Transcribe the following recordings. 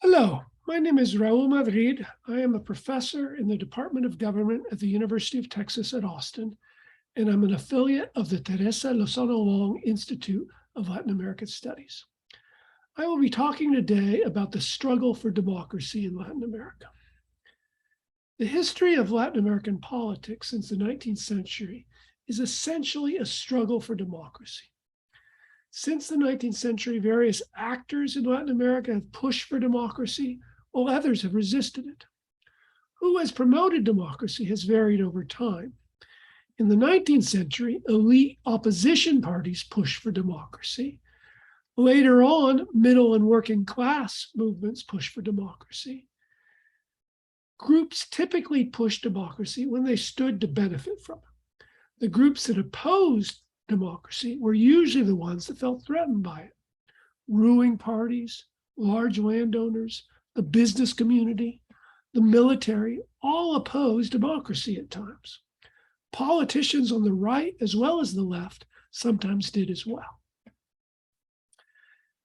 Hello, my name is Raul Madrid. I am a professor in the Department of Government at the University of Texas at Austin, and I'm an affiliate of the Teresa Lozano Long Institute of Latin American Studies. I will be talking today about the struggle for democracy in Latin America. The history of Latin American politics since the 19th century is essentially a struggle for democracy. Since the 19th century, various actors in Latin America have pushed for democracy, while others have resisted it. Who has promoted democracy has varied over time. In the 19th century, elite opposition parties pushed for democracy. Later on, middle and working class movements pushed for democracy. Groups typically pushed democracy when they stood to benefit from it. The groups that opposed democracy were usually the ones that felt threatened by it. Ruling parties, large landowners, the business community, the military all opposed democracy at times. Politicians on the right as well as the left sometimes did as well.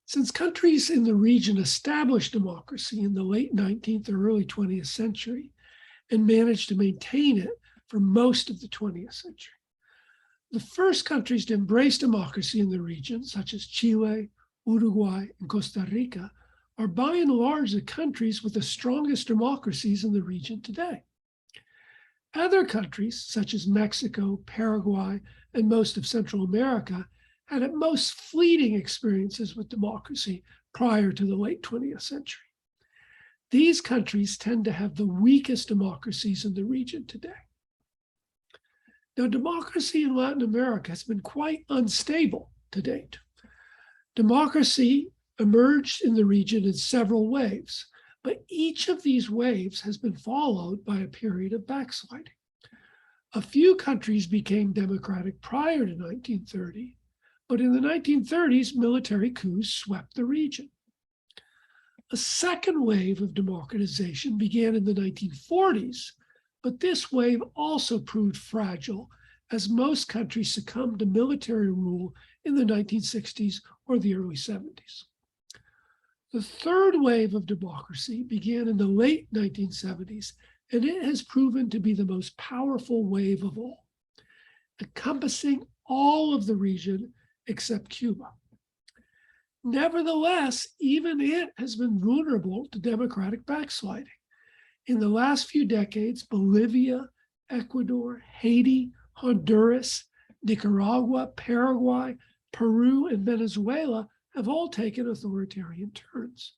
Since countries in the region established democracy in the late 19th or early 20th century and managed to maintain it for most of the 20th century, the first countries to embrace democracy in the region, such as Chile, Uruguay, and Costa Rica, are by and large the countries with the strongest democracies in the region today. Other countries, such as Mexico, Paraguay, and most of Central America, had at most fleeting experiences with democracy prior to the late 20th century. These countries tend to have the weakest democracies in the region today. Now, democracy in Latin America has been quite unstable to date. Democracy emerged in the region in several waves, but each of these waves has been followed by a period of backsliding. A few countries became democratic prior to 1930, but in the 1930s, military coups swept the region. A second wave of democratization began in the 1940s, but this wave also proved fragile as most countries succumbed to military rule in the 1960s or the early 70s. The third wave of democracy began in the late 1970s, and it has proven to be the most powerful wave of all, encompassing all of the region except Cuba. Nevertheless, even it has been vulnerable to democratic backsliding. In the last few decades, Bolivia, Ecuador, Haiti, Honduras, Nicaragua, Paraguay, Peru, and Venezuela have all taken authoritarian turns.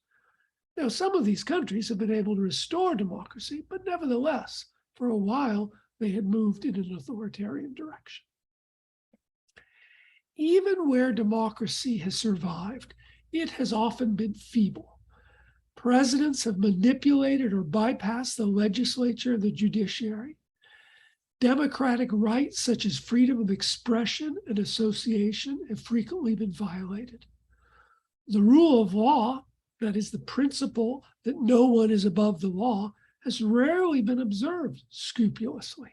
Now, some of these countries have been able to restore democracy, but nevertheless, for a while, they had moved in an authoritarian direction. Even where democracy has survived, it has often been feeble. Presidents have manipulated or bypassed the legislature and the judiciary. Democratic rights such as freedom of expression and association have frequently been violated. The rule of law, that is the principle that no one is above the law, has rarely been observed scrupulously.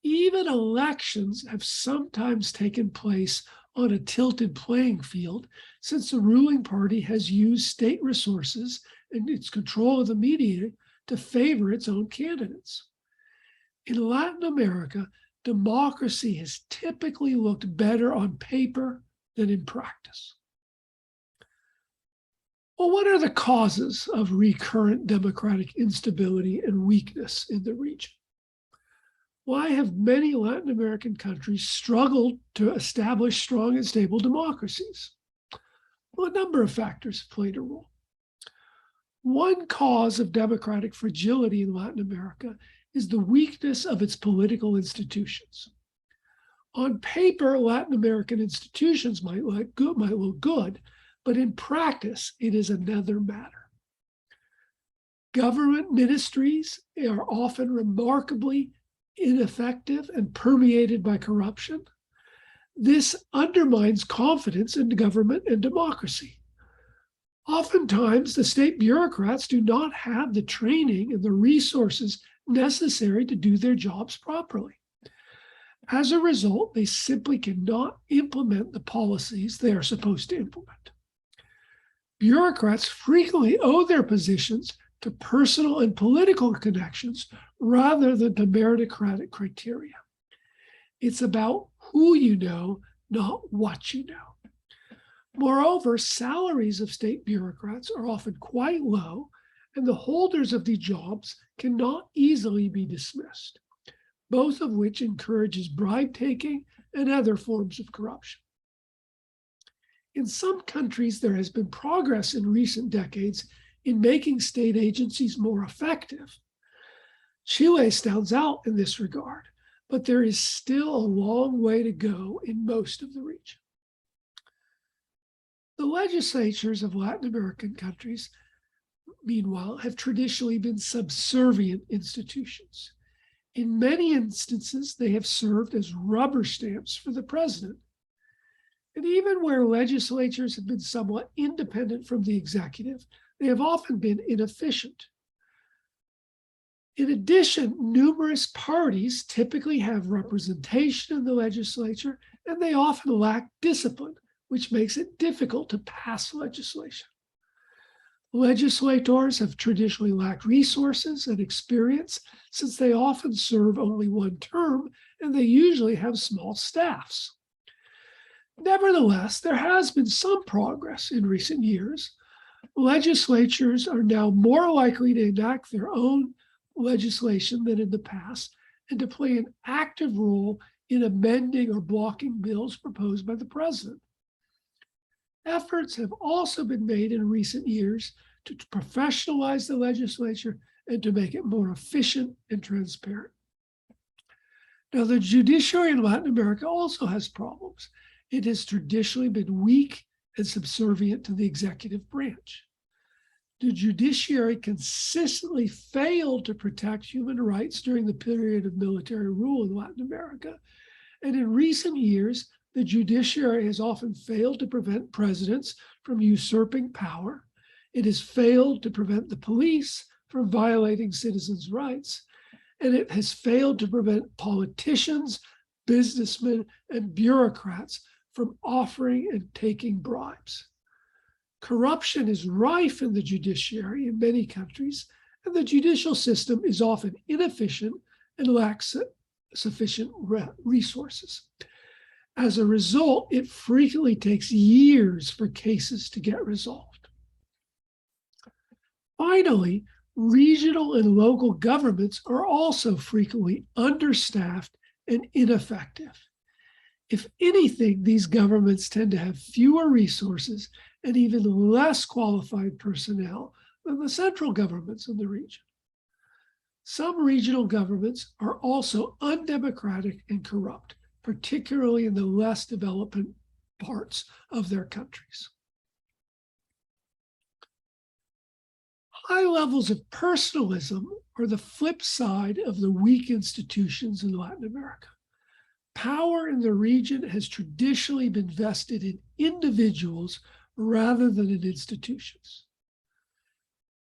Even elections have sometimes taken place on a tilted playing field, since the ruling party has used state resources and its control of the media to favor its own candidates. In Latin America, democracy has typically looked better on paper than in practice. Well, what are the causes of recurrent democratic instability and weakness in the region? Why have many Latin American countries struggled to establish strong and stable democracies? Well, a number of factors have played a role. One cause of democratic fragility in Latin America is the weakness of its political institutions. On paper, Latin American institutions might look good, but in practice, it is another matter. Government ministries are often remarkably ineffective and permeated by corruption. This undermines confidence in government and democracy. Oftentimes, the state bureaucrats do not have the training and the resources necessary to do their jobs properly. As a result, they simply cannot implement the policies they are supposed to implement. Bureaucrats frequently owe their positions to personal and political connections rather than to meritocratic criteria. It's about who you know, not what you know. Moreover, salaries of state bureaucrats are often quite low, and the holders of these jobs cannot easily be dismissed, both of which encourages bribe-taking and other forms of corruption. In some countries, there has been progress in recent decades in making state agencies more effective. Chile stands out in this regard, but there is still a long way to go in most of the region. The legislatures of Latin American countries, meanwhile, have traditionally been subservient institutions. In many instances, they have served as rubber stamps for the president. And even where legislatures have been somewhat independent from the executive, they have often been inefficient. In addition, numerous parties typically have representation in the legislature, and they often lack discipline, which makes it difficult to pass legislation. Legislators have traditionally lacked resources and experience since they often serve only one term and they usually have small staffs. Nevertheless, there has been some progress in recent years. Legislatures are now more likely to enact their own legislation than in the past and to play an active role in amending or blocking bills proposed by the president. Efforts have also been made in recent years to professionalize the legislature and to make it more efficient and transparent. Now, the judiciary in Latin America also has problems. It has traditionally been weak and subservient to the executive branch. The judiciary consistently failed to protect human rights during the period of military rule in Latin America. And in recent years, the judiciary has often failed to prevent presidents from usurping power. It has failed to prevent the police from violating citizens' rights. And it has failed to prevent politicians, businessmen, and bureaucrats from offering and taking bribes. Corruption is rife in the judiciary in many countries, and the judicial system is often inefficient and lacks sufficient resources. As a result, it frequently takes years for cases to get resolved. Finally, regional and local governments are also frequently understaffed and ineffective. If anything, these governments tend to have fewer resources and even less qualified personnel than the central governments in the region. Some regional governments are also undemocratic and corrupt, particularly in the less developed parts of their countries. High levels of personalism are the flip side of the weak institutions in Latin America. Power in the region has traditionally been vested in individuals rather than in institutions.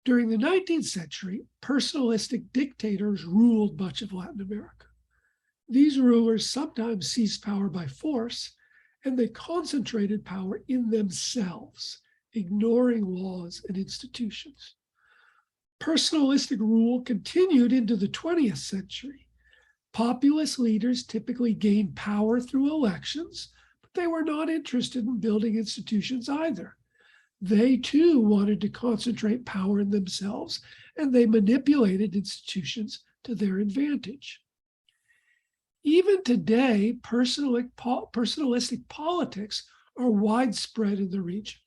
During the 19th century, personalistic dictators ruled much of Latin America. These rulers sometimes seized power by force, and they concentrated power in themselves, ignoring laws and institutions. Personalistic rule continued into the 20th century. Populist leaders typically gained power through elections, but they were not interested in building institutions either. They too wanted to concentrate power in themselves, and they manipulated institutions to their advantage. Even today, personalistic politics are widespread in the region.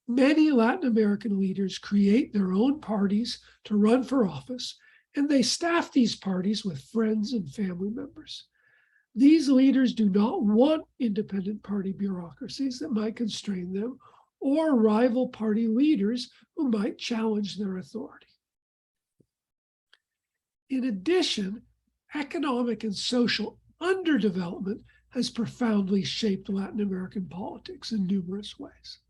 Many Latin American leaders create their own parties to run for office, and they staff these parties with friends and family members. These leaders do not want independent party bureaucracies that might constrain them or rival party leaders who might challenge their authority. In addition, economic and social underdevelopment has profoundly shaped Latin American politics in numerous ways.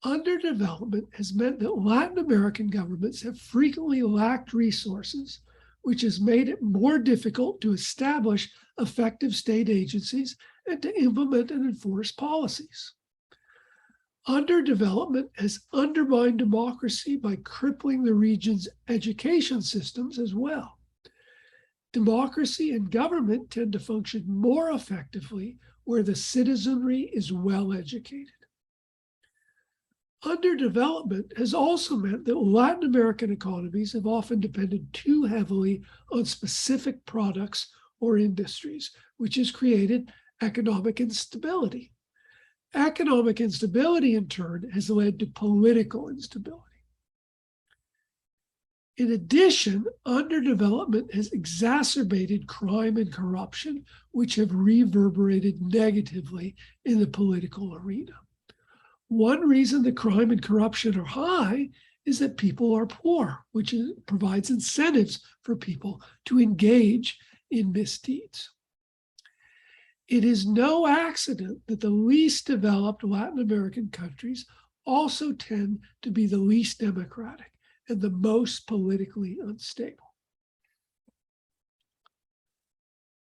Underdevelopment has meant that Latin American governments have frequently lacked resources, which has made it more difficult to establish effective state agencies and to implement and enforce policies. Underdevelopment has undermined democracy by crippling the region's education systems as well. Democracy and government tend to function more effectively where the citizenry is well educated. Underdevelopment has also meant that Latin American economies have often depended too heavily on specific products or industries, which has created economic instability. Economic instability, in turn, has led to political instability. In addition, underdevelopment has exacerbated crime and corruption, which have reverberated negatively in the political arena. One reason that crime and corruption are high is that people are poor, which provides incentives for people to engage in misdeeds. It is no accident that the least developed Latin American countries also tend to be the least democratic and the most politically unstable.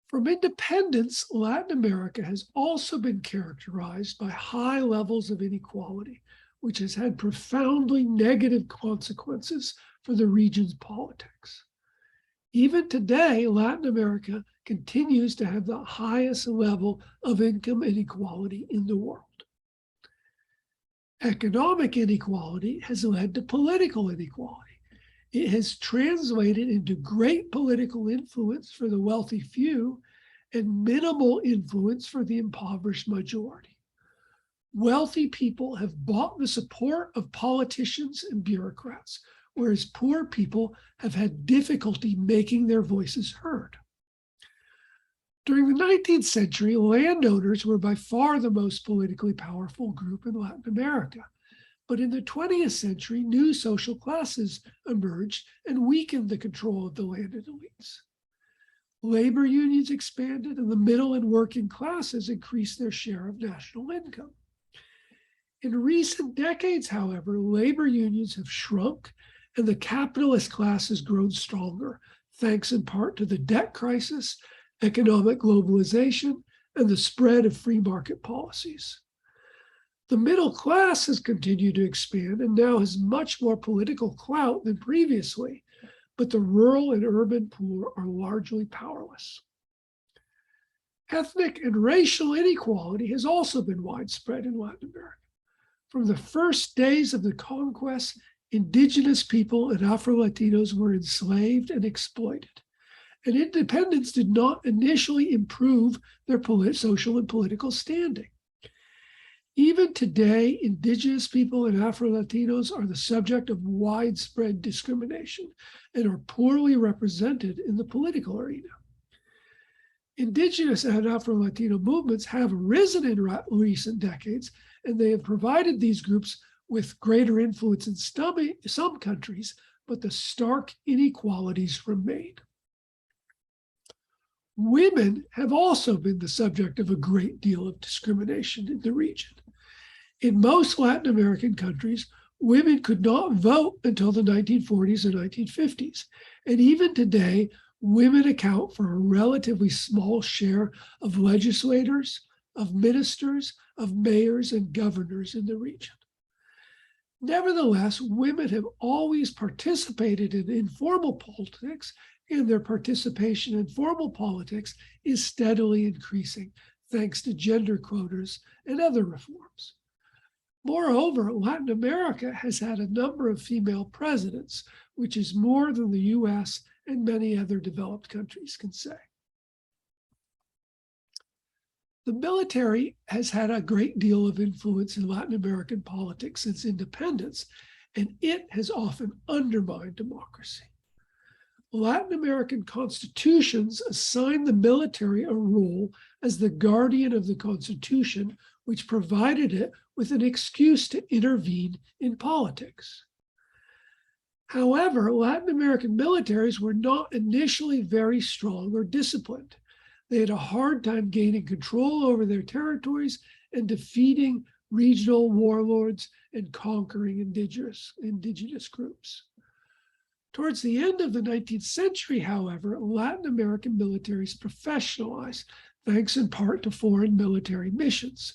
From independence, Latin America has also been characterized by high levels of inequality, which has had profoundly negative consequences for the region's politics. Even today, Latin America continues to have the highest level of income inequality in the world. Economic inequality has led to political inequality. It has translated into great political influence for the wealthy few and minimal influence for the impoverished majority. Wealthy people have bought the support of politicians and bureaucrats, whereas poor people have had difficulty making their voices heard. During the 19th century, landowners were by far the most politically powerful group in Latin America. But in the 20th century, new social classes emerged and weakened the control of the landed elites. Labor unions expanded, and the middle and working classes increased their share of national income. In recent decades, however, labor unions have shrunk, and the capitalist class has grown stronger, thanks in part to the debt crisis, economic globalization, and the spread of free market policies. The middle class has continued to expand and now has much more political clout than previously, but the rural and urban poor are largely powerless. Ethnic and racial inequality has also been widespread in Latin America. From the first days of the conquest, indigenous people and Afro-Latinos were enslaved and exploited. And independence did not initially improve their social and political standing. Even today, indigenous people and Afro-Latinos are the subject of widespread discrimination and are poorly represented in the political arena. Indigenous and Afro-Latino movements have risen in recent decades, and they have provided these groups with greater influence in some countries, but the stark inequalities remain. Women have also been the subject of a great deal of discrimination in the region. In most Latin American countries, women could not vote until the 1940s and 1950s. And even today, women account for a relatively small share of legislators, of ministers, of mayors, and governors in the region. Nevertheless, women have always participated in informal politics, and their participation in formal politics is steadily increasing, thanks to gender quotas and other reforms. Moreover, Latin America has had a number of female presidents, which is more than the US and many other developed countries can say. The military has had a great deal of influence in Latin American politics since independence, and it has often undermined democracy. Latin American constitutions assign the military a role as the guardian of the Constitution, which provided it with an excuse to intervene in politics. However, Latin American militaries were not initially very strong or disciplined. They had a hard time gaining control over their territories and defeating regional warlords and conquering indigenous groups. Towards the end of the 19th century, however, Latin American militaries professionalized, thanks in part to foreign military missions.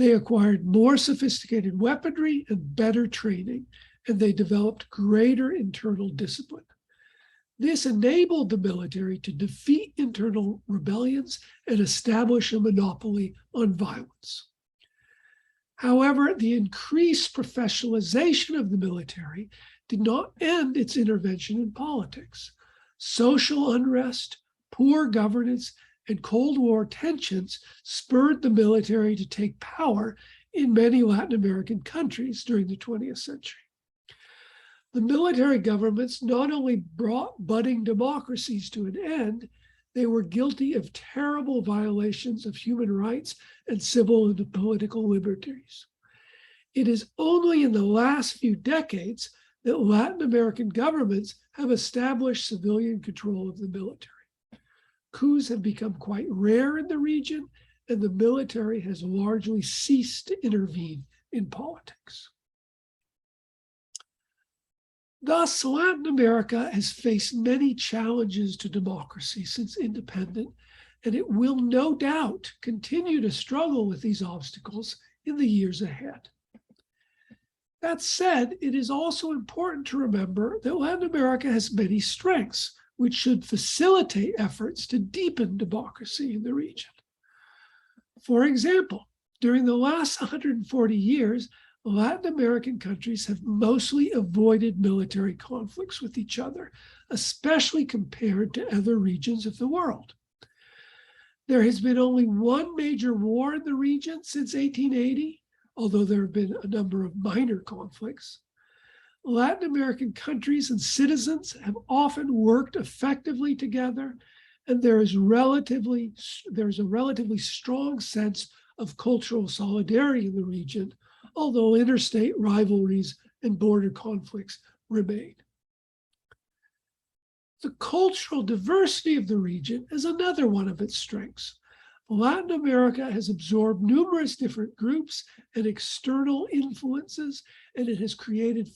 They acquired more sophisticated weaponry and better training, and they developed greater internal discipline. This enabled the military to defeat internal rebellions and establish a monopoly on violence. However, the increased professionalization of the military did not end its intervention in politics. Social unrest, poor governance, and Cold War tensions spurred the military to take power in many Latin American countries during the 20th century. The military governments not only brought budding democracies to an end, they were guilty of terrible violations of human rights and civil and political liberties. It is only in the last few decades that Latin American governments have established civilian control of the military. Coups have become quite rare in the region, and the military has largely ceased to intervene in politics. Thus, Latin America has faced many challenges to democracy since independence, and it will no doubt continue to struggle with these obstacles in the years ahead. That said, it is also important to remember that Latin America has many strengths, which should facilitate efforts to deepen democracy in the region. For example, during the last 140 years, Latin American countries have mostly avoided military conflicts with each other, especially compared to other regions of the world. There has been only one major war in the region since 1880, although there have been a number of minor conflicts. Latin American countries and citizens have often worked effectively together, and there is a relatively strong sense of cultural solidarity in the region, although interstate rivalries and border conflicts remain. The cultural diversity of the region is another one of its strengths. Latin America has absorbed numerous different groups and external influences, and it has created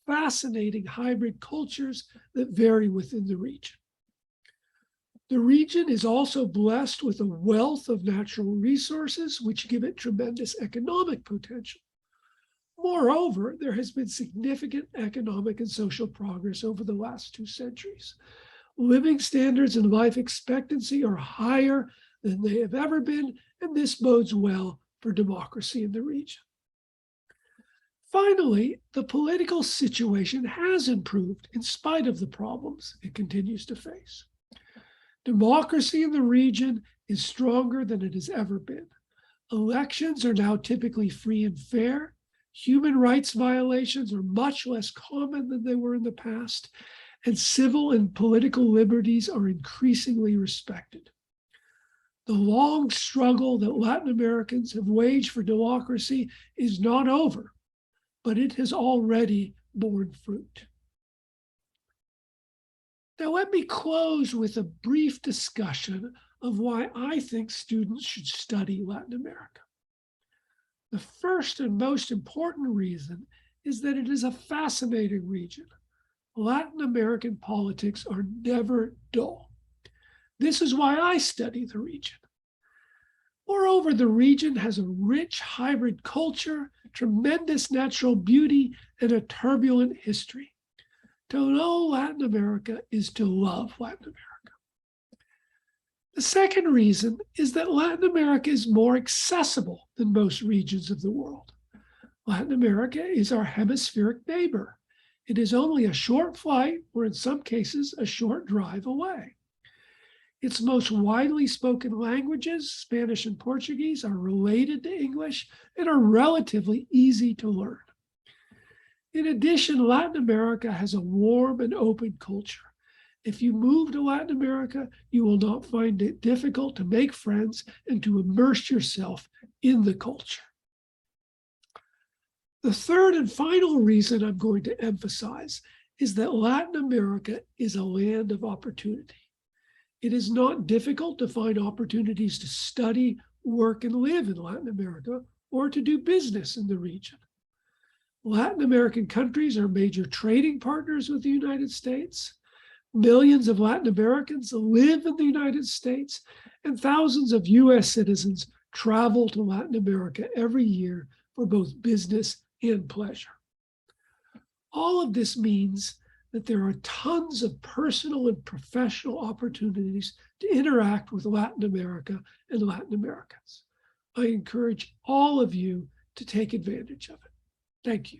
fascinating hybrid cultures that vary within the region. The region is also blessed with a wealth of natural resources, which give it tremendous economic potential. Moreover, there has been significant economic and social progress over the last 2 centuries. Living standards and life expectancy are higher than they have ever been, and this bodes well for democracy in the region. Finally, the political situation has improved in spite of the problems it continues to face. Democracy in the region is stronger than it has ever been. Elections are now typically free and fair. Human rights violations are much less common than they were in the past, and civil and political liberties are increasingly respected. The long struggle that Latin Americans have waged for democracy is not over, but it has already borne fruit. Now, let me close with a brief discussion of why I think students should study Latin America. The first and most important reason is that it is a fascinating region. Latin American politics are never dull. This is why I study the region. Moreover, the region has a rich hybrid culture, tremendous natural beauty, and a turbulent history. To know Latin America is to love Latin America. The second reason is that Latin America is more accessible than most regions of the world. Latin America is our hemispheric neighbor. It is only a short flight, or in some cases, a short drive away. Its most widely spoken languages, Spanish and Portuguese, are related to English and are relatively easy to learn. In addition, Latin America has a warm and open culture. If you move to Latin America, you will not find it difficult to make friends and to immerse yourself in the culture. The third and final reason I'm going to emphasize is that Latin America is a land of opportunity. It is not difficult to find opportunities to study, work, and live in Latin America, or to do business in the region. Latin American countries are major trading partners with the United States. Millions of Latin Americans live in the United States, and thousands of US citizens travel to Latin America every year for both business and pleasure. All of this means that there are tons of personal and professional opportunities to interact with Latin America and Latin Americans. I encourage all of you to take advantage of it. Thank you.